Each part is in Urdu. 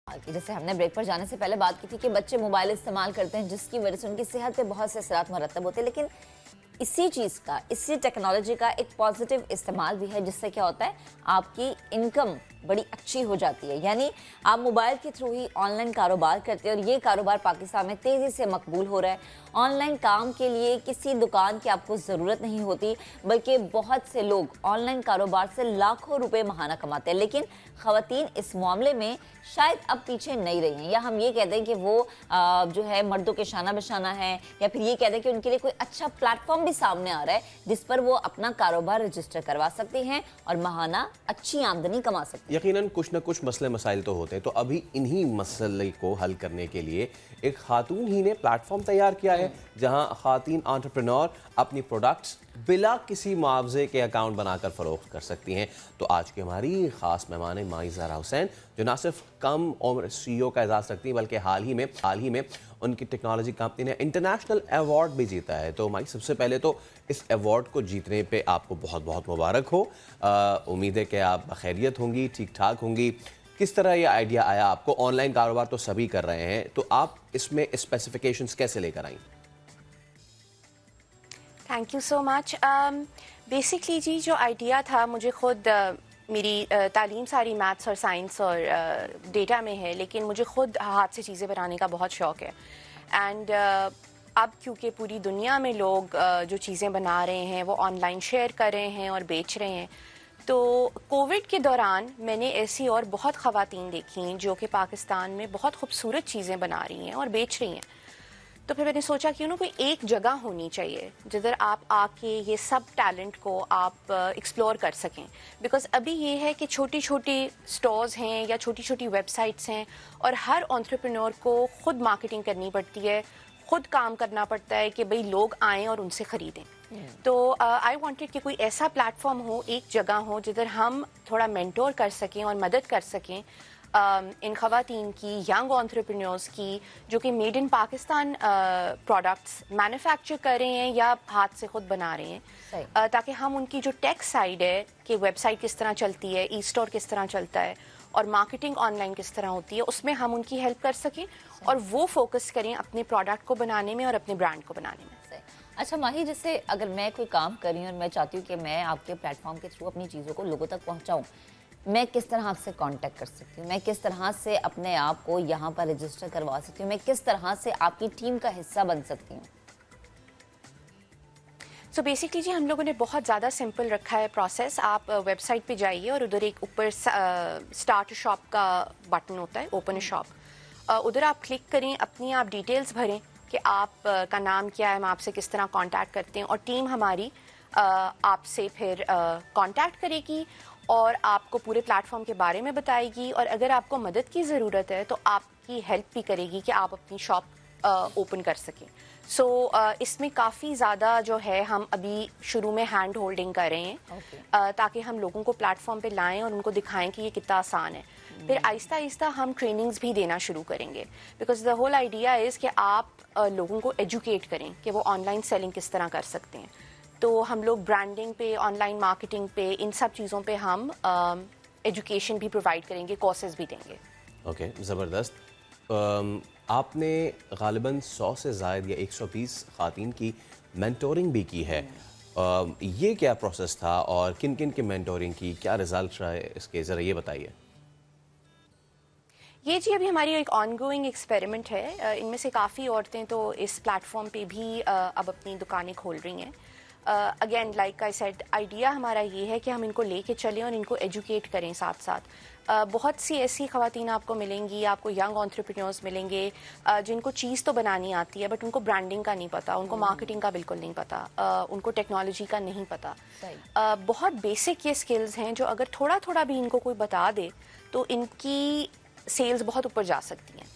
جیسے ہم نے بریک پر جانے سے پہلے بات کی تھی کہ بچے موبائل استعمال کرتے ہیں جس کی وجہ سے ان کی صحت پہ بہت سے اثرات مرتب ہوتے ہیں، لیکن اسی چیز کا، اسی ٹیکنالوجی کا ایک پازیٹیو استعمال بھی ہے جس سے کیا ہوتا ہے، آپ کی انکم بڑی اچھی ہو جاتی ہے. یعنی آپ موبائل کے تھرو ہی آن لائن کاروبار کرتے ہیں اور یہ کاروبار پاکستان میں تیزی سے مقبول ہو رہا ہے. آن لائن کام کے لیے کسی دکان کی آپ کو ضرورت نہیں ہوتی، بلکہ بہت سے لوگ آن لائن کاروبار سے لاکھوں روپے ماہانہ کماتے ہیں. لیکن خواتین اس معاملے میں شاید اب پیچھے نہیں رہی ہیں، یا ہم یہ کہہ دیں کہ وہ جو ہے مردوں کے شانہ بشانہ ہیں، یا پھر یہ کہہ دیں کہ ان کے لیے کوئی اچھا پلیٹ فارم بھی سامنے آ رہا ہے جس پر وہ اپنا کاروبار رجسٹر کروا سکتے ہیں اور ماہانہ اچھی آمدنی کما سکتے ہیں. یقیناً کچھ نہ کچھ مسئلے مسائل تو ہوتے ہیں، تو ابھی انہی مسئلے کو حل کرنے کے لیے ایک خاتون ہی نے پلیٹ فارم تیار کیا ہے جہاں خواتین انٹرپرینور اپنی پروڈکٹس بلا کسی معاوضے کے اکاؤنٹ بنا کر فروخت کر سکتی ہیں. تو آج کی ہماری خاص مہمان ہے ماہی زہرا حسین، جو نہ صرف کم عمر سی او کا اعزاز رکھتی ہیں بلکہ حال ہی میں ان کی ٹیکنالوجی کمپنی نے انٹرنیشنل ایوارڈ بھی جیتا ہے. تو ماہی، سب سے پہلے تو اس ایوارڈ کو جیتنے پہ آپ کو بہت بہت مبارک ہو. امید ہے کہ آپ بخیریت ہوں گی، ٹھیک ٹھاک ہوں گی. کس طرح یہ آئیڈیا آیا آپ کو؟ آن لائن کاروبار تو سبھی کر رہے ہیں، تو آپ اس میں اسپیسیفیکیشنز کیسے لے کر آئیں؟ Thank you so much. Basically جی جو آئیڈیا تھا، مجھے خود میری تعلیم ساری میتھس اور سائنس اور ڈیٹا میں ہے، لیکن مجھے خود ہاتھ سے چیزیں بنانے کا بہت شوق ہے. اینڈ اب کیونکہ پوری دنیا میں لوگ جو چیزیں بنا رہے ہیں وہ آن لائن شیئر کر رہے ہیں اور بیچ رہے ہیں، تو کووڈ کے دوران میں نے ایسی اور بہت خواتین دیکھیں جو کہ پاکستان میں بہت خوبصورت چیزیں بنا رہی ہیں اور بیچ رہی ہیں. تو پھر میں نے سوچا کہ کوئی ایک جگہ ہونی چاہیے جدھر آپ آ کے یہ سب ٹیلنٹ کو آپ ایکسپلور کر سکیں. بیکاز ابھی یہ ہے کہ چھوٹی چھوٹی سٹورز ہیں یا چھوٹی چھوٹی ویب سائٹس ہیں، اور ہر انٹرپرینور کو خود مارکیٹنگ کرنی پڑتی ہے، خود کام کرنا پڑتا ہے کہ بھئی لوگ آئیں اور ان سے خریدیں. تو آئی وانٹیڈ کہ کوئی ایسا پلیٹ فارم ہو، ایک جگہ ہو جدھر ہم تھوڑا مینٹور کر سکیں اور مدد کر سکیں ان خواتین کی، ینگ انٹرپرینورز کی، جو کہ made in Pakistan products manufacture کر رہے ہیں یا ہاتھ سے خود بنا رہے ہیں. تاکہ ہم ان کی جو ٹیک سائڈ ہے کہ ویب سائٹ کس طرح چلتی ہے، ای اسٹور کس طرح چلتا ہے اور مارکیٹنگ آن لائن کس طرح ہوتی ہے، اس میں ہم ان کی ہیلپ کر سکیں اور وہ فوکس کریں اپنے پروڈکٹ کو بنانے میں اور اپنے برانڈ کو بنانے میں. اچھا ماہی، جیسے اگر میں کوئی کام کر رہی ہوں اور میں چاہتی ہوں کہ میں آپ کے پلیٹ فارم کے تھرو اپنی چیزوں کو لوگوں تک پہنچاؤں، میں کس طرح آپ سے کانٹیکٹ کر سکتی ہوں؟ میں کس طرح سے اپنے آپ کو یہاں پر رجسٹر کروا سکتی ہوں؟ میں کس طرح سے آپ کی ٹیم کا حصہ بن سکتی ہوں؟ سو بیسکلی جی ہم لوگوں نے بہت زیادہ سمپل رکھا ہے پروسیس. آپ ویب سائٹ پہ جائیے اور ادھر ایک اوپر اسٹارٹ شاپ کا بٹن ہوتا ہے، اوپن شاپ. ادھر آپ کلک کریں، اپنی آپ ڈیٹیلز بھریں کہ آپ کا نام کیا ہے، ہم آپ سے کس طرح کانٹیکٹ کرتے ہیں، اور ٹیم ہماری آپ سے پھر کانٹیکٹ کرے گی اور آپ کو پورے پلیٹ فارم کے بارے میں بتائے گی، اور اگر آپ کو مدد کی ضرورت ہے تو آپ کی ہیلپ بھی کرے گی کہ آپ اپنی شاپ اوپن کر سکیں. سو اس میں کافی زیادہ جو ہے ہم ابھی شروع میں ہینڈ ہولڈنگ کر رہے ہیں تاکہ ہم لوگوں کو پلیٹ فارم پہ لائیں اور ان کو دکھائیں کہ یہ کتنا آسان ہے. پھر آہستہ آہستہ ہم ٹریننگز بھی دینا شروع کریں گے، because the whole idea is کہ آپ لوگوں کو ایجوکیٹ کریں کہ وہ آن لائن سیلنگ کس طرح کر سکتے ہیں. تو ہم لوگ برانڈنگ پہ، آن لائن مارکیٹنگ پہ، ان سب چیزوں پہ ہم ایجوکیشن بھی پرووائڈ کریں گے، کورسز بھی دیں گے. اوکے، زبردست. آپ نے غالباً 100 سے زائد یا 120 خواتین کی مینٹورنگ بھی کی ہے. یہ کیا پروسیس تھا اور کن کن کی مینٹورنگ کی، کیا رزلٹ رہا اس کے، ذرا یہ بتائیے. یہ جی ابھی ہماری ایک آن گوئنگ ایکسپیریمنٹ ہے. ان میں سے کافی عورتیں تو اس پلیٹ فارم پہ بھی اب اپنی دکانیں کھول رہی ہیں. Again like I said, idea ہمارا یہ ہے کہ ہم ان کو لے کے چلیں اور ان کو ایجوکیٹ کریں ساتھ ساتھ. بہت سی ایسی خواتین آپ کو ملیں گی، آپ کو ینگ انٹرپرینورز ملیں گے جن کو چیز تو بنانی آتی ہے بٹ ان کو برانڈنگ کا نہیں پتا، ان کو مارکیٹنگ کا بالکل نہیں پتا، ان کو ٹیکنالوجی کا نہیں پتا. بہت بیسک یہ سکلز ہیں جو اگر تھوڑا تھوڑا بھی ان کو کوئی بتا دے تو ان کی سیلز بہت اوپر جا سکتی ہیں.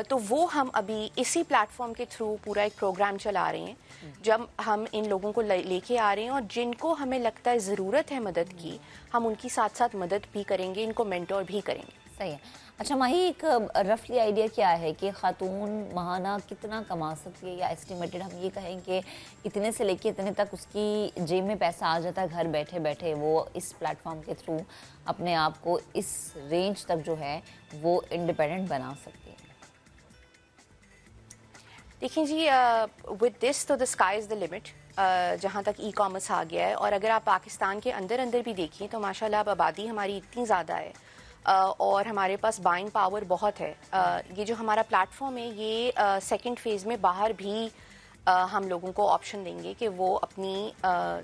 تو وہ ہم ابھی اسی پلیٹ فارم کے تھرو پورا ایک پروگرام چلا رہے ہیں، جب ہم ان لوگوں کو لے کے آ رہے ہیں اور جن کو ہمیں لگتا ہے ضرورت ہے مدد کی، ہم ان کی ساتھ ساتھ مدد بھی کریں گے، ان کو مینٹور بھی کریں گے. صحیح ہے. اچھا ماہی, ایک رفلی آئیڈیا کیا ہے کہ خاتون ماہانہ کتنا کما سکتی ہے, یا اسٹیمیٹڈ ہم یہ کہیں کہ اتنے سے لے کے اتنے تک اس کی جیب میں پیسہ آ جاتا ہے گھر بیٹھے بیٹھے, وہ اس پلیٹ فارم کے تھرو اپنے آپ کو اس رینج تک جو ہے وہ انڈیپینڈنٹ بنا سکتی ہے؟ دیکھیں جی, ود دس تو the sky is the limit. جہاں تک ای کامرس آ گیا ہے, اور اگر آپ پاکستان کے اندر بھی دیکھیں تو ماشاء اللہ اب آبادی ہماری اتنی زیادہ ہے اور ہمارے پاس بائنگ پاور بہت ہے. یہ جو ہمارا پلیٹ فارم ہے یہ سیکنڈ فیز میں باہر بھی ہم لوگوں کو آپشن دیں گے کہ وہ اپنی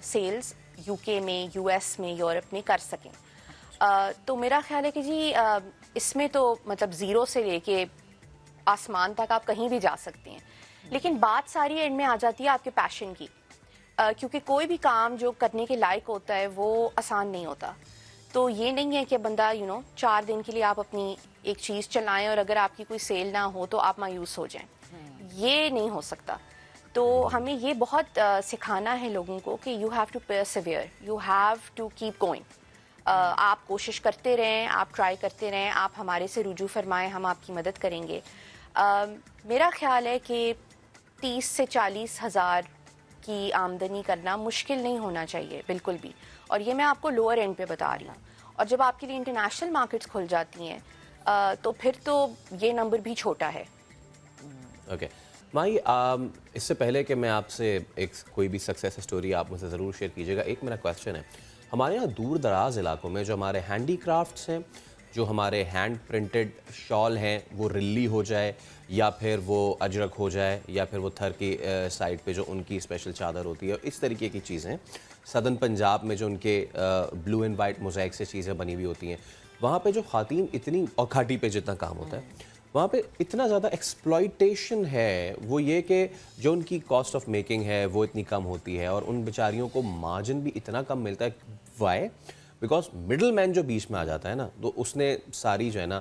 سیلز یو کے میں, یو ایس میں, یورپ میں کر سکیں. تو میرا خیال ہے کہ جی اس میں تو مطلب زیرو سے لے کے آسمان تک آپ کہیں بھی جا سکتے ہیں, لیکن بات ساری اینڈ میں آ جاتی ہے آپ کے پیشن کی, کیونکہ کوئی بھی کام جو کرنے کے لائق ہوتا ہے وہ آسان نہیں ہوتا. تو یہ نہیں ہے کہ بندہ 4 دن کے لیے آپ اپنی ایک چیز چلائیں اور اگر آپ کی کوئی سیل نہ ہو تو آپ مایوس ہو جائیں, یہ نہیں ہو سکتا. تو ہمیں یہ بہت سکھانا ہے لوگوں کو کہ you have to persevere, you have to keep going. آپ کوشش کرتے رہیں, آپ ٹرائی کرتے رہیں, آپ ہمارے سے رجوع فرمائیں, ہم آپ کی مدد کریں گے. میرا خیال ہے کہ 30 سے 40 ہزار کی آمدنی کرنا مشکل نہیں ہونا چاہیے بالکل بھی, اور یہ میں آپ کو لوور اینڈ پہ بتا رہی ہوں. اور جب آپ کے لیے انٹرنیشنل مارکیٹس کھل جاتی ہیں تو پھر تو یہ نمبر بھی چھوٹا ہے. اوکے ماہی, اس سے پہلے کہ میں آپ سے کوئی بھی سکسیس اسٹوری آپ مجھ سے ضرور شیئر کیجیے گا, ایک میرا کویسچن ہے. ہمارے یہاں دور دراز علاقوں میں جو ہمارے ہینڈی کرافٹس ہیں, جو ہمارے ہینڈ پرنٹڈ شال ہیں, وہ رلی ہو جائے یا پھر وہ اجرک ہو جائے یا پھر وہ تھر کی سائڈ پہ جو ان کی اسپیشل چادر ہوتی ہے, اس طریقے کی چیزیں سدرن پنجاب میں جو ان کے بلو اینڈ وائٹ موزیک سے چیزیں بنی ہوئی ہوتی ہیں, وہاں پہ جو خواتین اتنی, اور گھاٹی پہ جتنا کام ہوتا ہے وہاں پہ اتنا زیادہ ایکسپلائٹیشن ہے, وہ یہ کہ جو ان کی کاسٹ آف میکنگ ہے وہ اتنی کم ہوتی ہے اور ان بیچاریوں کو مارجن بھی اتنا کم ملتا ہے. وائی؟ بیکاز مڈل مین جو بیچ میں آ جاتا ہے نا, تو اس نے ساری جو ہے نا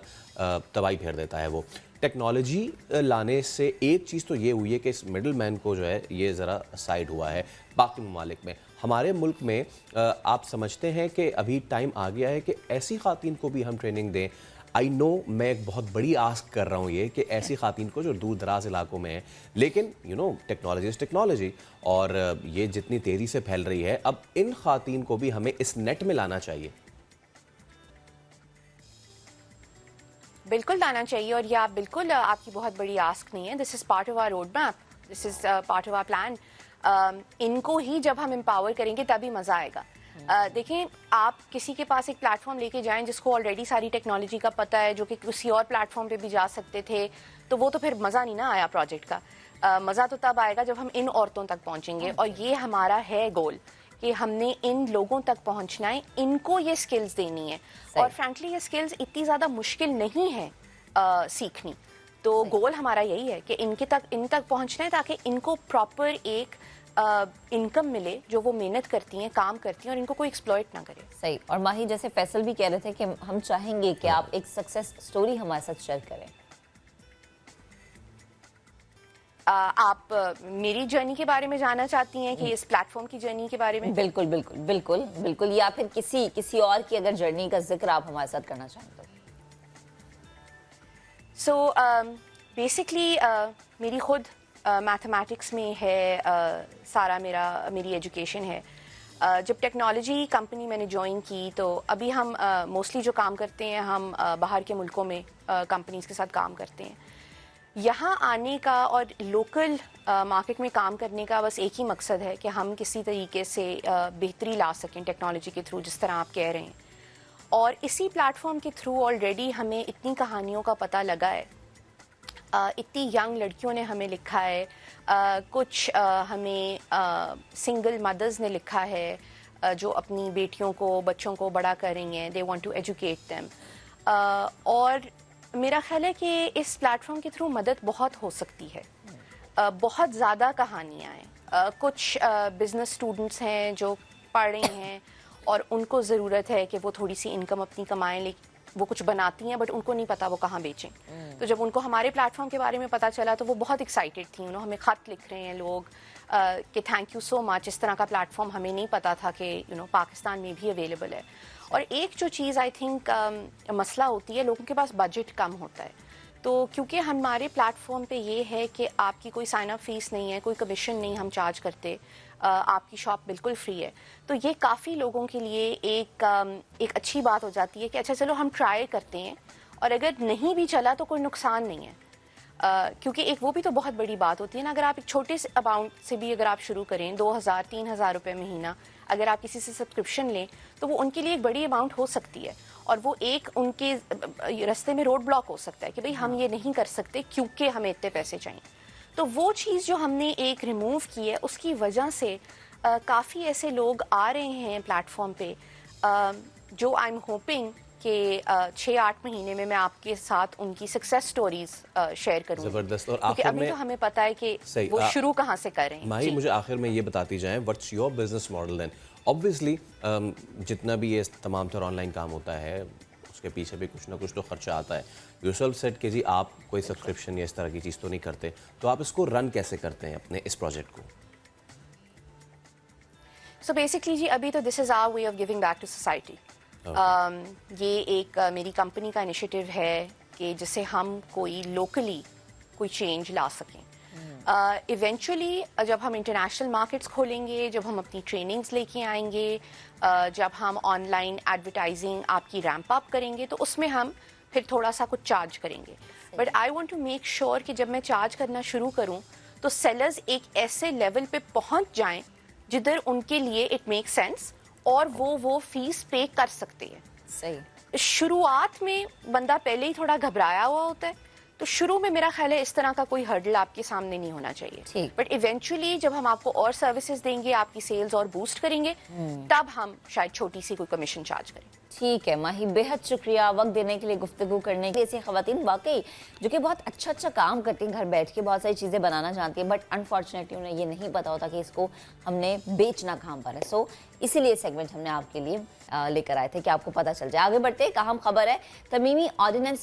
تباہی پھیر دیتا ہے. وہ ٹیکنالوجی لانے سے ایک چیز تو یہ ہوئی ہے کہ اس مڈل مین کو جو ہے یہ ذرا سائڈ ہوا ہے. باقی ممالک میں, ہمارے ملک میں آپ سمجھتے ہیں کہ ابھی ٹائم آ گیا ہے کہ ایسی خواتین کو بھی ہم ٹریننگ دیں؟ آئی نو میں ایک بہت بڑی آسک کر رہا ہوں یہ کہ ایسی خواتین کو جو دور دراز علاقوں میں ہیں, لیکن ٹیکنالوجی از ٹیکنالوجی اور یہ جتنی تیزی سے پھیل رہی ہے, اب ان خواتین کو بھی ہمیں اس نیٹ میں لانا چاہیے. بالکل لانا چاہیے, اور یہ آپ بالکل آپ کی بہت بڑی آسک نہیں ہے. This is part of our road map, this is part of our plan. ان کو ہی جب ہم امپاور کریں گے تبھی مزہ آئے گا. دیکھیں, آپ کسی کے پاس ایک پلیٹ فارم لے کے جائیں جس کو آلریڈی ساری ٹیکنالوجی کا پتہ ہے, جو کہ کسی اور پلیٹ فارم پہ بھی جا سکتے تھے, تو وہ تو پھر مزہ نہیں نہ آیا پروجیکٹ کا. مزہ تو تب آئے گا جب ہم ان عورتوں تک پہنچیں گے, اور یہ ہمارا ہے گول کہ ہم نے ان لوگوں تک پہنچنا ہے, ان کو یہ سکلز دینی ہے. اور فرینکلی یہ سکلز اتنی زیادہ مشکل نہیں ہے سیکھنی. تو گول ہمارا یہی ہے کہ ان تک پہنچنا ہے تاکہ ان کو پراپر ایک انکم ملے جو وہ محنت کرتی ہیں, کام کرتی ہیں, اور ان کو کوئی ایکسپلوئٹ نہ کرے. صحیح. اور ماہی, جیسے فیصل بھی کہہ رہے تھے کہ ہم چاہیں گے کہ آپ ایک سکسیس سٹوری ہمارے ساتھ شیئر کریں. آپ میری جرنی کے بارے میں جاننا چاہتی ہیں کہ اس پلیٹ فارم کی جرنی کے بارے میں؟ بالکل بالکل بالکل بالکل, یا پھر کسی اور کی اگر جرنی کا ذکر آپ ہمارے ساتھ کرنا چاہیں تو. سو بیسکلی میری خود میتھمیٹکس میں ہے سارا میری ایجوکیشن ہے. جب ٹیکنالوجی کمپنی میں نے جوائن کی تو ابھی ہم موسٹلی جو کام کرتے ہیں ہم باہر کے ملکوں میں کمپنیز کے ساتھ کام کرتے ہیں. یہاں آنے کا اور لوکل مارکیٹ میں کام کرنے کا بس ایک ہی مقصد ہے کہ ہم کسی طریقے سے بہتری لا سکیں ٹیکنالوجی کے تھرو, جس طرح آپ کہہ رہے ہیں. اور اسی پلیٹ فارم کے تھرو آلریڈی ہمیں اتنی کہانیوں کا پتہ لگا ہے, اتنی ینگ لڑکیوں نے ہمیں لکھا ہے, کچھ ہمیں سنگل مدرز نے لکھا ہے جو اپنی بیٹیوں کو, بچوں کو بڑا کر رہی ہیں. They want to educate them. اور میرا خیال ہے کہ اس پلیٹ فارم کے تھرو مدد بہت ہو سکتی ہے. بہت زیادہ کہانیاں ہیں. کچھ بزنس اسٹوڈنٹس ہیں جو پڑھ رہی ہیں اور ان کو ضرورت ہے کہ وہ تھوڑی سی انکم اپنی کمائیں, لیکن وہ کچھ بناتی ہیں بٹ ان کو نہیں پتا وہ کہاں بیچیں. تو جب ان کو ہمارے پلیٹ فارم کے بارے میں پتا چلا تو وہ بہت ایکسائٹیڈ تھیں. ہمیں خط لکھ رہے ہیں لوگ کہ تھینک یو سو مچ, اس طرح کا پلیٹ فارم ہمیں نہیں پتا تھا کہ پاکستان میں بھی اویلیبل ہے. اور ایک جو چیز آئی تھنک مسئلہ ہوتی ہے، لوگوں کے پاس بجٹ کم ہوتا ہے. تو کیونکہ ہمارے پلیٹ فارم پہ یہ ہے کہ آپ کی کوئی سائن اپ فیس نہیں ہے، کوئی کمیشن نہیں ہم چارج کرتے، آپ کی شاپ بالکل فری ہے، تو یہ کافی لوگوں کے لیے ایک اچھی بات ہو جاتی ہے کہ اچھا چلو ہم ٹرائی کرتے ہیں، اور اگر نہیں بھی چلا تو کوئی نقصان نہیں ہے. کیونکہ ایک وہ بھی تو بہت بڑی بات ہوتی ہے نا، اگر آپ ایک چھوٹے سے اماؤنٹ سے بھی اگر آپ شروع کریں 2,000-3,000 روپے مہینہ، اگر آپ کسی سے سبسکرپشن لیں تو وہ ان کے لیے ایک بڑی اماؤنٹ ہو سکتی ہے، اور وہ ایک ان کے راستے میں روڈ بلاک ہو سکتا ہے کہ بھئی ہم یہ نہیں کر سکتے کیونکہ ہمیں اتنے پیسے چاہیے. تو وہ چیز جو ہم نے ایک ریموو کی ہے، اس کی وجہ سے کافی ایسے لوگ آ رہے ہیں پلیٹ فارم پہ جو آئی ایم ہوپنگ کہ 6-8 مہینے میں آپ کے ساتھ ان کی سکسیس سٹوریز شیئر کروں. زبردست. اور کیونکہ آخر ابھی میں تو ہمیں پتہ ہے کہ وہ شروع کہاں سے کر رہے ہیں. ماہی مجھے آخر میں یہ بتاتی جائیں what's your business model then. Obviously جتنا بھی یہ تمام تر آن لائن کام ہوتا ہے اس کے پیچھے بھی کچھ نہ کچھ تو خرچہ آتا ہے. یورسیلف سیٹ کہ جی آپ کوئی سبسکرپشن یا اس طرح کی چیز تو نہیں کرتے، تو آپ اس کو رن کیسے کرتے ہیں اپنے اس پروجیکٹ کو؟ سو بیسکلی جی ابھی تو this is our way of giving back to society. یہ ایک میری کمپنی کا انیشیٹو ہے کہ جس سے ہم کوئی لوکلی کوئی چینج لا سکیں. ایونچولی جب ہم انٹرنیشنل مارکیٹس کھولیں گے، جب ہم اپنی ٹریننگز لے کے آئیں گے، جب ہم آن لائن ایڈورٹائزنگ آپ کی ریمپ اپ کریں گے، تو اس میں ہم پھر تھوڑا سا کچھ چارج کریں گے. But I want to make sure کہ جب میں چارج کرنا شروع کروں تو سیلرز ایک ایسے لیول پہ پہنچ جائیں جدھر ان کے لیے اٹ میک سینس اور وہ فیس پے کر سکتے ہیں. صحیح. شروعات میں بندہ پہلے ہی تھوڑا گھبرایا ہوا ہوتا ہے، تو شروع میں میرا خیال ہے اس طرح کا کوئی ہرڈل آپ کے سامنے نہیں ہونا چاہیے. بٹ ایونچولی جب ہم آپ کو اور سروسز دیں گے، آپ کی سیلز اور بوسٹ کریں گے، تب ہم شاید چھوٹی سی کوئی کمیشن چارج کریں. ٹھیک ہے ماہی، بے حد شکریہ وقت دینے کے لیے، گفتگو کرنے کے لیے. ایسی خواتین واقعی جو کہ بہت اچھا کام کرتی ہیں، گھر بیٹھ کے بہت ساری چیزیں بنانا چاہتی ہیں، بٹ انفارچونیٹلی انہیں یہ نہیں پتا ہوتا کہ اس کو ہم نے بیچنا کہاں پر ہے. سو اسی لیے سیگمنٹ ہم نے آپ کے لیے لے کر آئے تھے کہ آپ کو پتہ چل جائے. آگے بڑھتے ایک اہم خبر ہے، تمیمی آرڈیننس